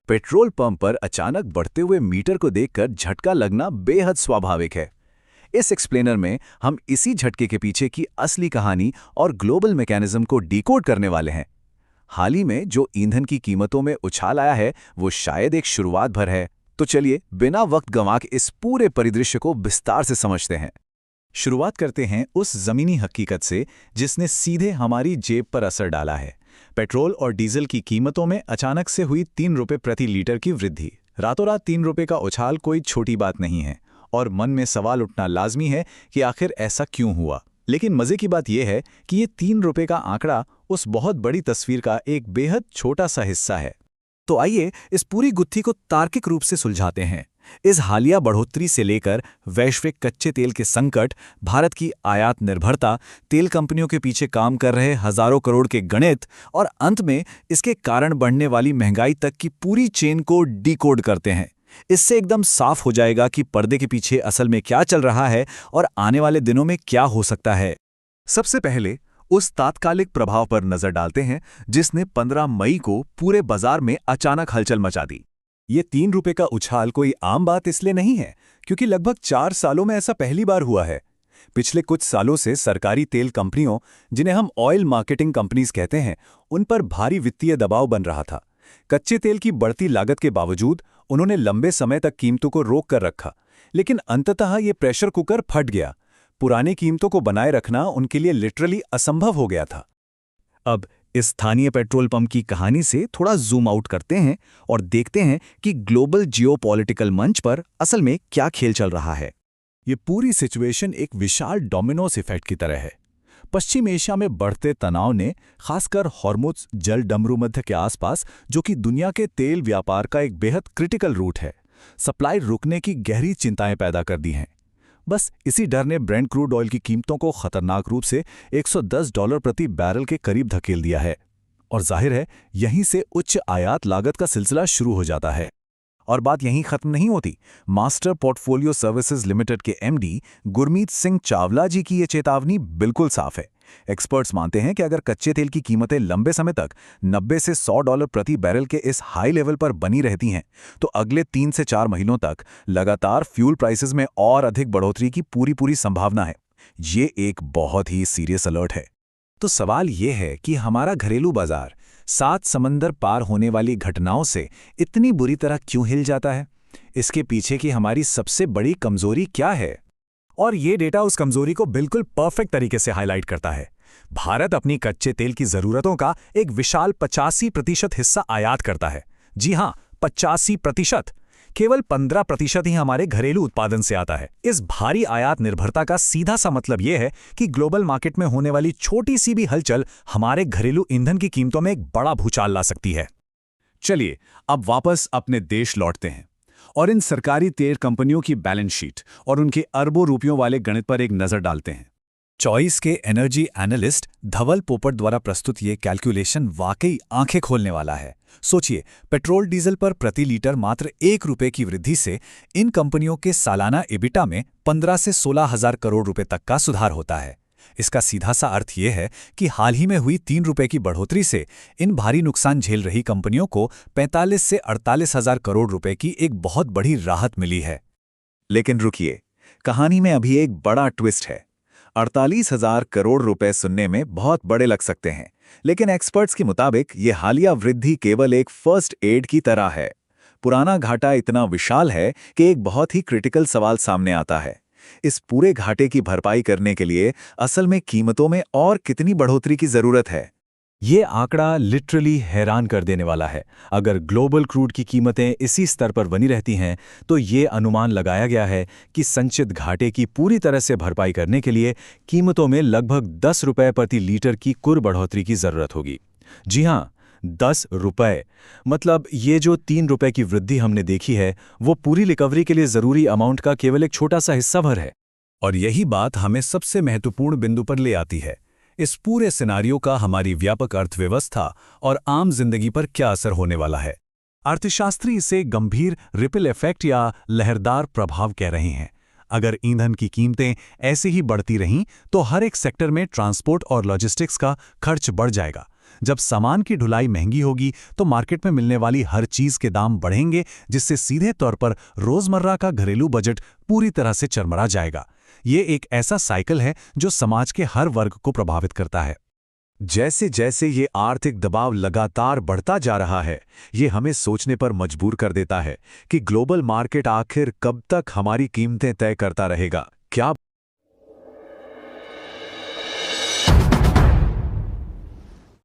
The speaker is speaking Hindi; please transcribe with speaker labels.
Speaker 1: पेट्रोल पंप पर अचानक बढ़ते हुए मीटर को देखकर झटका लगना बेहद स्वाभाविक है। इस एक्सप्लेनर में हम इसी झटके के पीछे की असली कहानी और ग्लोबल मैकेनिज्म को डिकोड करने वाले हैं। हाल ही में जो ईंधन की कीमतों में उछाल आया है वो शायद एक शुरुआत भर है। तो चलिए बिना वक्त गंवा के इस पूरे परिदृश्य को विस्तार से समझते हैं। शुरुआत करते हैं उस जमीनी हकीकत से जिसने सीधे हमारी जेब पर असर डाला है। पेट्रोल और डीजल की कीमतों में अचानक से हुई 3 रुपये प्रति लीटर की वृद्धि। रातों रात 3 रुपये का उछाल कोई छोटी बात नहीं है और मन में सवाल उठना लाजमी है कि आखिर ऐसा क्यों हुआ। लेकिन मजे की बात यह है कि ये 3 रुपये का आंकड़ा उस बहुत बड़ी तस्वीर का एक बेहद छोटा सा हिस्सा है। तो आइए इस पूरी गुत्थी को तार्किक रूप से सुलझाते हैं। इस हालिया बढ़ोतरी से लेकर वैश्विक कच्चे तेल के संकट, भारत की आयात निर्भरता, तेल कंपनियों के पीछे काम कर रहे हजारों करोड़ के गणित और अंत में इसके कारण बढ़ने वाली महंगाई तक की पूरी चेन को डिकोड करते हैं। इससे एकदम साफ हो जाएगा कि पर्दे के पीछे असल में क्या चल रहा है और आने वाले दिनों में क्या हो सकता है। सबसे पहले उस तात्कालिक प्रभाव पर नजर डालते हैं जिसने 15 मई को पूरे बाजार में अचानक हलचल मचा दी। ये 3 रुपये का उछाल कोई आम बात इसलिए नहीं है क्योंकि लगभग 4 सालों में ऐसा पहली बार हुआ है। पिछले कुछ सालों से सरकारी तेल कंपनियों, जिन्हें हम ऑयल मार्केटिंग कंपनीज कहते हैं, उन पर भारी वित्तीय दबाव बन रहा था। कच्चे तेल की बढ़ती लागत के बावजूद उन्होंने लंबे समय तक कीमतों को रोक कर रखा, लेकिन अंततः ये प्रेशर कुकर फट गया। पुरानी कीमतों को बनाए रखना उनके लिए लिटरली असंभव हो गया था। अब इस स्थानीय पेट्रोल पंप की कहानी से थोड़ा जूम आउट करते हैं और देखते हैं कि ग्लोबल जियोपॉलिटिकल मंच पर असल में क्या खेल चल रहा है। ये पूरी सिचुएशन एक विशाल डोमिनोस इफेक्ट की तरह है। पश्चिम एशिया में बढ़ते तनाव ने खासकर हॉर्मुज़ जल डमरूमध्य के आसपास, जो कि दुनिया के तेल व्यापार का एक बेहद क्रिटिकल रूट है, सप्लाई रुकने की गहरी चिंताएं पैदा कर दी हैं। बस इसी डर ने ब्रेंट क्रूड ऑयल की कीमतों को खतरनाक रूप से $110 प्रति बैरल के करीब धकेल दिया है। और जाहिर है यहीं से उच्च आयात लागत का सिलसिला शुरू हो जाता है। और बात यहीं खत्म नहीं होती। मास्टर पोर्टफोलियो सर्विसेज लिमिटेड के एमडी गुरमीत सिंह चावला जी की ये चेतावनी बिल्कुल साफ है। एक्सपर्ट्स मानते हैं कि अगर कच्चे तेल की कीमतें लंबे समय तक 90 से $100 प्रति बैरल के इस हाई लेवल पर बनी रहती हैं, तो अगले 3 से 4 महीनों तक लगातार फ्यूल प्राइसेस में और अधिक बढ़ोतरी की पूरी संभावना है। ये एक बहुत ही सीरियस अलर्ट है। तो सवाल ये है कि हमारा घरेलू बाजार 7 समंदर पार होने वाली घटनाओं से इतनी बुरी तरह क्यों हिल जाता है? इसके पीछे की हमारी सबसे बड़ी कमजोरी क्या है? और ये डेटा उस कमजोरी को बिल्कुल परफेक्ट तरीके से हाईलाइट करता है। भारत अपनी कच्चे तेल की जरूरतों का एक विशाल 85% हिस्सा आयात करता है। जी हां, 85%। केवल 15% ही हमारे घरेलू उत्पादन से आता है। इस भारी आयात निर्भरता का सीधा सा मतलब यह है कि ग्लोबल मार्केट में होने वाली छोटी सी भी हलचल हमारे घरेलू ईंधन की कीमतों में एक बड़ा भूचाल ला सकती है। चलिए अब वापस अपने देश लौटते हैं और इन सरकारी तेल कंपनियों की बैलेंस शीट और उनके अरबों रुपयों वाले गणित पर एक नजर डालते हैं। चॉइस के एनर्जी एनालिस्ट धवल पोपट द्वारा प्रस्तुत ये कैलकुलेशन वाकई आंखें खोलने वाला है। सोचिए, पेट्रोल डीजल पर प्रति लीटर मात्र 1 रुपये की वृद्धि से इन कंपनियों के सालाना एबिटा में 15 से 16 हजार करोड़ रुपए तक का सुधार होता है। इसका सीधा सा अर्थ यह है कि हाल ही में हुई 3 रुपये की बढ़ोतरी से इन भारी नुकसान झेल रही कंपनियों को 45 से 48 हजार करोड़ रुपए की एक बहुत बड़ी राहत मिली है। लेकिन रुकिए, कहानी में अभी एक बड़ा ट्विस्ट है। 48 हजार करोड़ रुपए सुनने में बहुत बड़े लग सकते हैं, लेकिन एक्सपर्ट्स के मुताबिक ये हालिया वृद्धि केवल एक फर्स्ट एड की तरह है। पुराना घाटा इतना विशाल है कि एक बहुत ही क्रिटिकल सवाल सामने आता है। इस पूरे घाटे की भरपाई करने के लिए असल में कीमतों में और कितनी बढ़ोतरी की जरूरत है? ये आंकड़ा लिटरली हैरान कर देने वाला है। अगर ग्लोबल क्रूड की कीमतें इसी स्तर पर बनी रहती हैं, तो ये अनुमान लगाया गया है कि संचित घाटे की पूरी तरह से भरपाई करने के लिए कीमतों में लगभग 10 रुपये प्रति लीटर की कुल बढ़ोतरी की जरूरत होगी। जी हां, 10 रुपये। मतलब ये जो 3 रुपये की वृद्धि हमने देखी है, वो पूरी रिकवरी के लिए जरूरी अमाउंट का केवल एक छोटा सा हिस्सा भर है। और यही बात हमें सबसे महत्वपूर्ण बिंदु पर ले आती है। इस पूरे सिनारियो का हमारी व्यापक अर्थव्यवस्था और आम जिंदगी पर क्या असर होने वाला है? अर्थशास्त्री इसे गंभीर रिपल इफेक्ट या लहरदार प्रभाव कह रहे हैं। अगर ईंधन की कीमतें ऐसे ही बढ़ती रहीं तो हर एक सेक्टर में ट्रांसपोर्ट और लॉजिस्टिक्स का खर्च बढ़ जाएगा,
Speaker 2: जब सामान की ढुलाई महंगी होगी तो मार्केट में मिलने वाली हर चीज़ के दाम बढ़ेंगे, जिससे सीधे तौर पर रोज़मर्रा का घरेलू बजट पूरी तरह से चरमरा जाएगा। ये एक ऐसा साइकिल है जो समाज के हर वर्ग को प्रभावित करता है।
Speaker 1: जैसे जैसे ये आर्थिक दबाव लगातार बढ़ता जा रहा है, ये हमें सोचने पर मजबूर कर देता है कि ग्लोबल मार्केट आखिर कब तक हमारी कीमतें तय करता रहेगा। क्या